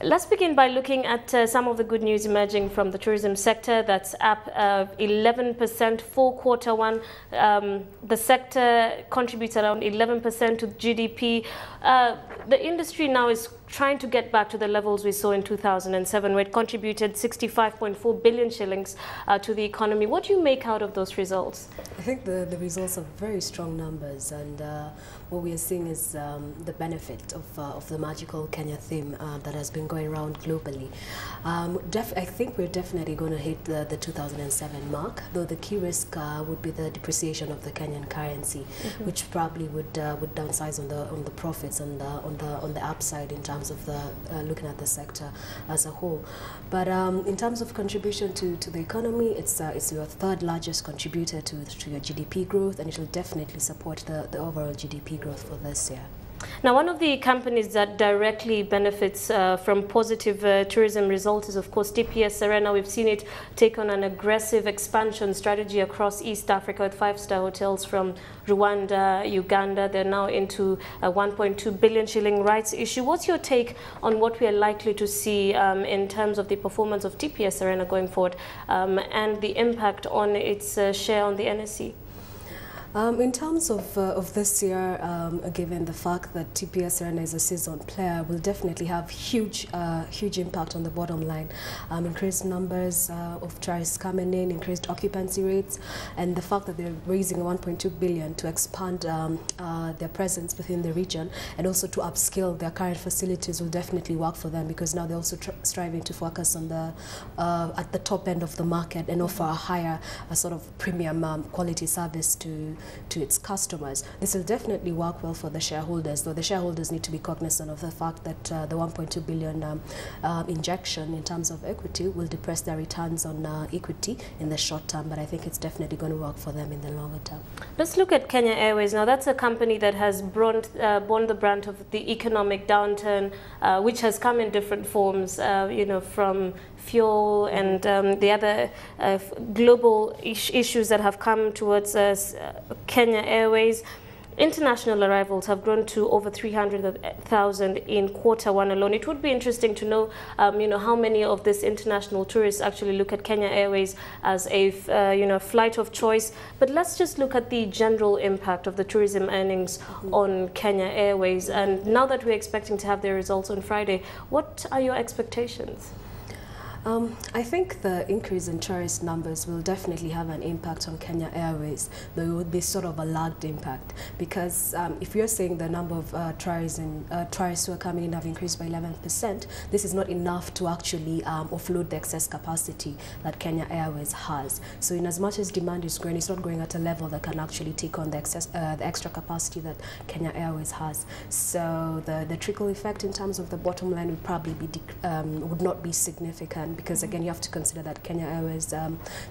Let's begin by looking at some of the good news emerging from the tourism sector. That's up 11% for quarter one. The sector contributes around 11% to GDP. The industry now is trying to get back to the levels we saw in 2007, where it contributed 65.4 billion shillings to the economy. What do you make out of those results? I think the results are very strong numbers, and what we are seeing is the benefit of the magical Kenya theme that has been going around globally. I think we're definitely going to hit the 2007 mark, though the key risk would be the depreciation of the Kenyan currency, which probably would downsize on the profits and on the upside in terms of the looking at the sector as a whole. But in terms of contribution to the economy, it's your third largest contributor to your GDP growth, and it will definitely support the overall GDP growth for this year. Now, one of the companies that directly benefits from positive tourism results is, of course, TPS Serena. We've seen it take on an aggressive expansion strategy across East Africa with 5-star hotels from Rwanda, Uganda. They're now into a 1.2 billion shilling rights issue. What's your take on what we are likely to see in terms of the performance of TPS Serena going forward and the impact on its share on the NSE? In terms of this year, given the fact that TPS Serena is a seasoned player, will definitely have huge impact on the bottom line. Increased numbers of tourists coming in, increased occupancy rates, and the fact that they're raising 1.2 billion to expand their presence within the region and also to upskill their current facilities will definitely work for them, because now they're also striving to focus on the at the top end of the market and offer a higher sort of premium quality service to its customers. This will definitely work well for the shareholders, though the shareholders need to be cognizant of the fact that the 1.2 billion injection in terms of equity will depress their returns on equity in the short term, but I think it's definitely going to work for them in the longer term. Let's look at Kenya Airways. Now, that's a company that has borne the brunt of the economic downturn, which has come in different forms, you know, from fuel and the other global issues that have come towards Kenya Airways. International arrivals have grown to over 300,000 in quarter one alone. It would be interesting to know, you know, how many of these international tourists actually look at Kenya Airways as a, you know, flight of choice. But let's just look at the general impact of the tourism earnings on Kenya Airways. And now that we're expecting to have their results on Friday, what are your expectations? I think the increase in tourist numbers will definitely have an impact on Kenya Airways, though it would be sort of a lagged impact, because if you're saying the number of tourists who are coming in have increased by 11%, this is not enough to actually offload the excess capacity that Kenya Airways has. So in as much as demand is growing, it's not growing at a level that can actually take on the extra capacity that Kenya Airways has. So the trickle effect in terms of the bottom line would probably be would not be significant, because again you have to consider that Kenya Airways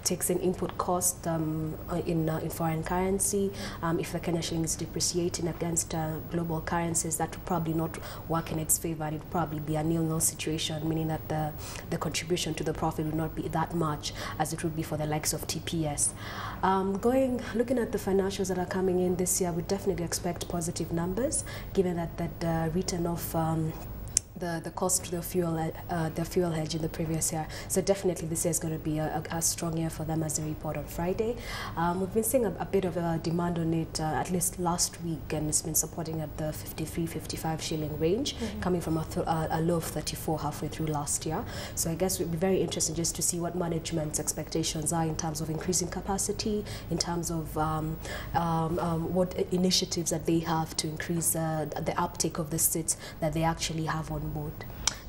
takes in input cost in foreign currency. If the Kenya shilling is depreciating against global currencies, that would probably not work in its favor, and it would probably be a nil-nil situation, meaning that the contribution to the profit would not be that much as it would be for the likes of TPS. Looking at the financials that are coming in this year, we definitely expect positive numbers, given that written off the cost of the fuel hedge in the previous year. So definitely this year is going to be a strong year for them, as they report on Friday. We've been seeing a bit of a demand on it at least last week, and it's been supporting at the 53-55 shilling range, coming from a low of 34 halfway through last year. So I guess it would be very interesting just to see what management's expectations are in terms of increasing capacity, in terms of what initiatives that they have to increase the uptake of the seats that they actually have on board.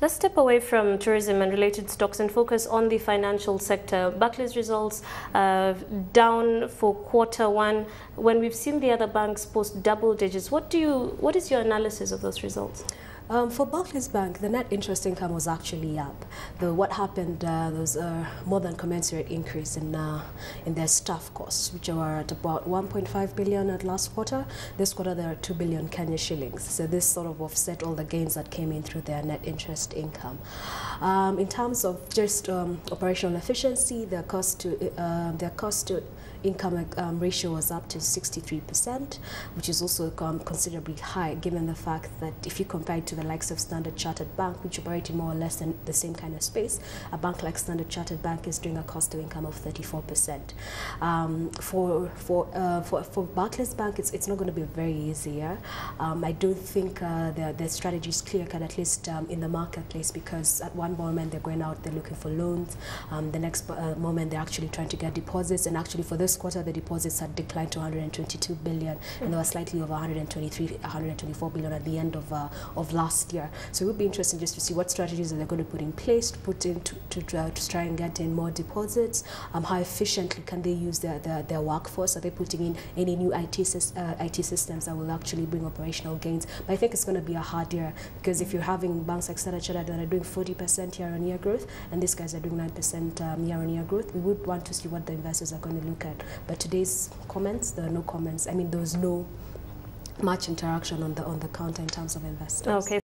Let's step away from tourism and related stocks and focus on the financial sector. Barclays results down for quarter one, when we've seen the other banks post double digits. What is your analysis of those results? For Barclays Bank, the net interest income was actually up. What happened, there was a more than commensurate increase in their staff costs, which were at about 1.5 billion at last quarter. This quarter, there are 2 billion Kenya shillings. So this sort of offset all the gains that came in through their net interest income. In terms of just operational efficiency, their cost to income ratio was up to 63%, which is also considerably high, given the fact that if you compare it to the likes of Standard Chartered Bank, which operate in more or less in the same kind of space, a bank like Standard Chartered Bank is doing a cost to income of 34%. For Barclays Bank, it's not going to be a very easy year. I don't think their strategy is clear-cut, at least in the marketplace, because at one moment they're going out, they're looking for loans. The next moment they're actually trying to get deposits, and actually for this quarter the deposits had declined to 122 billion, and they were slightly over 124 billion at the end of last year. So it would be interesting just to see what strategies are they going to put in place to try and get in more deposits. How efficiently can they use their workforce? Are they putting in any new IT systems that will actually bring operational gains? But I think it's going to be a hard year, because if you're having banks like Standard Chartered that are doing 40% year-on-year growth, and these guys are doing 9% year-on-year growth, we would want to see what the investors are going to look at. But today's comments, there are no comments. I mean, there was no much interaction on the counter in terms of investors. Okay.